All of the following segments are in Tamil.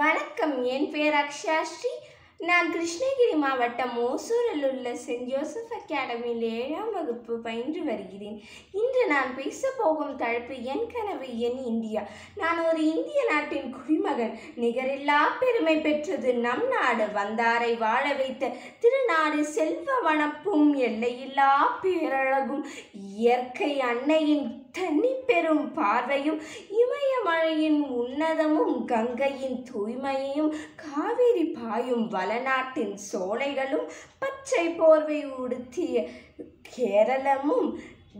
வணக்கம். என் பெயர் அக்ஷாஸ்ரீ. நான் கிருஷ்ணகிரி மாவட்டம் ஓசூரில் உள்ள சென்ட் ஜோசப் அகாடமியில் 7ஆம் வகுப்பு பயின்று வருகிறேன். இன்று நான் பேசப்போகும் தலைப்பு என் கனவு என் இந்தியா. நான் ஒரு இந்திய நாட்டின் குடிமகன். நிகரில்லா பெருமை பெற்றது நம் நாடு. வந்தாரை வாழ வைத்த திருநாடு. செல்வ வனப்பும் எல்லையில்லா பேரழகும் இயற்கை அன்னையின் தண்ணி பெரும் பார்வையும் இமயமலையின் உன்னதமும் கங்கையின் தூய்மையும் காவிரி பாயும் வளநாட்டின் சோலைகளும் பச்சை போர்வை உடுத்திய கேரளமும்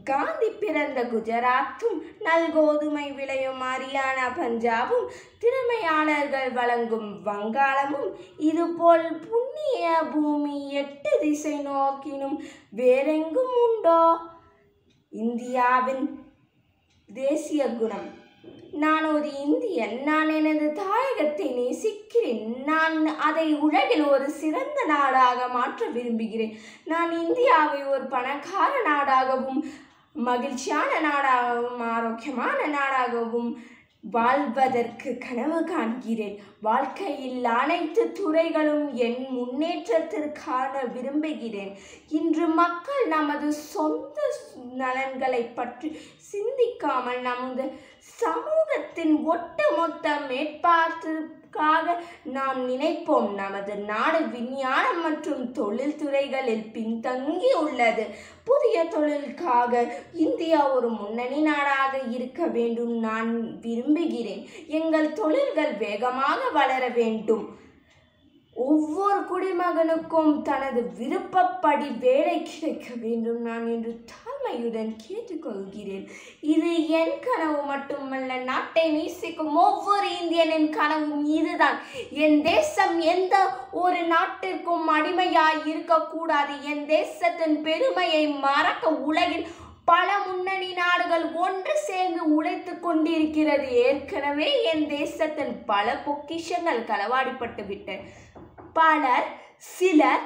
காந்தி பிறந்த குஜராத்தும் நல்கோதுமை விளையும் ஹரியானா பஞ்சாபும் திறமையாளர்கள் வழங்கும் வங்காளமும் இதுபோல் புண்ணிய பூமி 8 திசை நோக்கினும் வேறெங்கும் உண்டோ? இந்தியாவின் தேசிய குணம். நான் ஒரு இந்தியன். நான் எனது தாயகத்தை நேசிக்கிறேன். நான் அதை உலகில் ஒரு சிறந்த நாடாக மாற்ற விரும்புகிறேன். நான் இந்தியாவை ஒரு பணக்கார நாடாகவும் மகிழ்ச்சியான நாடாகவும் ஆரோக்கியமான நாடாகவும் வாழ்வதற்கு கனவு காண்கிறேன். வாழ்க்கையில் அனைத்து துறைகளும் என் முன்னேற்றத்திற்கான விரும்புகிறேன். இன்று மக்கள் நமது சொந்த நலன்களை பற்றி சிந்திக்காமல் நமது சமூகத்தின் ஒட்டுமொத்த மேம்பாட்டிற்காக நாம் நினைப்போம். நமது நாடு விஞ்ஞானம் மற்றும் தொழில் துறைகளில் பின்தங்கி உள்ளது. புதிய தொழிலுக்காக இந்தியா ஒரு முன்னணி நாடாக இருக்க வேண்டும் நான் விரும்புகிறேன். எங்கள் தொழில்கள் வேகமாக வளர வேண்டும். ஒவ்வொரு குடிமகனுக்கும் தனது விருப்பப்படி வேலை கிடைக்க வேண்டும் நான் என்று தாழ்மையுடன் கேட்டுக்கொள்கிறேன். இது என் கனவு மட்டுமல்ல, நாட்டை நேசிக்கும் ஒவ்வொரு இந்தியனின் கனவும் இதுதான். என் தேசம் எந்த ஒரு நாட்டிற்கும் அடிமையாய் இருக்கக்கூடாது. என் தேசத்தின் பெருமையை மறக்க உலகின் பல முன்னணி நாடுகள் ஒன்று சேர்ந்து உழைத்து கொண்டிருக்கிறது. ஏற்கனவே என் தேசத்தின் பல பொக்கிஷங்கள் களவாடிப்பட்டு விட்டன. சிலர்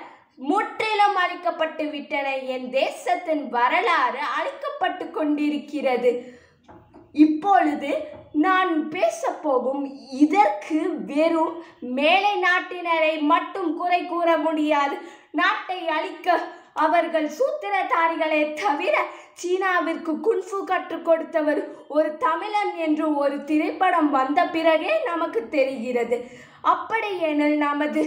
முற்றிலும் அழிக்கப்பட்டு விட்டன. என் தேசத்தின் வரலாறு அழிக்கப்பட்டு கொண்டிருக்கிறது. இப்பொழுது நான் பேசப்போகும் இதற்கு வெறும் மேலை நாட்டினரை மட்டும் குறை கூற முடியாது. நாட்டை அழிக்க அவர்கள் சூத்திரதாரிகளே தவிர சீனாவிற்கு குன்ஃபு கற்றுக் கொடுத்தவர் ஒரு தமிழன் என்று ஒரு திரைப்படம் வந்த பிறகே நமக்கு தெரிகிறது. அப்படியெனில் நமது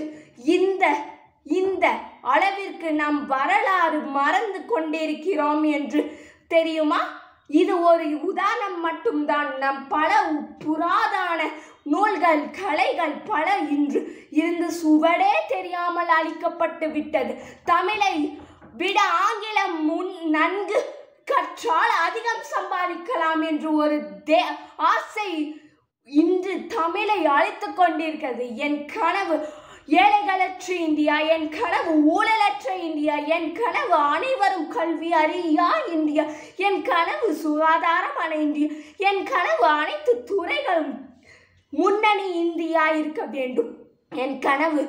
இந்த அளவிற்கு நம் வரலாறு மறந்து கொண்டிருக்கிறோம் என்று தெரியுமா? இது ஒரு உதாரணம் மட்டும்தான். நம் பல புராதன நூல்கள் கலைகள் பல இன்று இருந்து சுவடே தெரியாமல் அழிக்கப்பட்டு விட்டது. தமிழை விட ஆங்கிலம் நன்கு கற்றால் அதிகம் சம்பாதிக்கலாம் என்று ஒரு ஆசை இன்று தமிழை அழித்து கொண்டிருக்கிறது. என் கனவு ஏழைகளற்ற இந்தியா. என் கனவு ஊழலற்ற இந்தியா. என் கனவு அனைவரும் கல்வி அறியா இந்தியா. என் கனவு சுகாதாரமான இந்தியா. என் கனவு அனைத்து துறைகளும் முன்னணி இந்தியா இருக்க வேண்டும். என் கனவு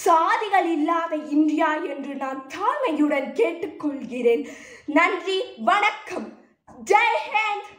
சாதிகள் இல்லாத இந்தியா என்று நான் தாழ்மையுடன் கேட்டுக்கொள்கிறேன். நன்றி, வணக்கம். ஜெய் ஹிந்த்.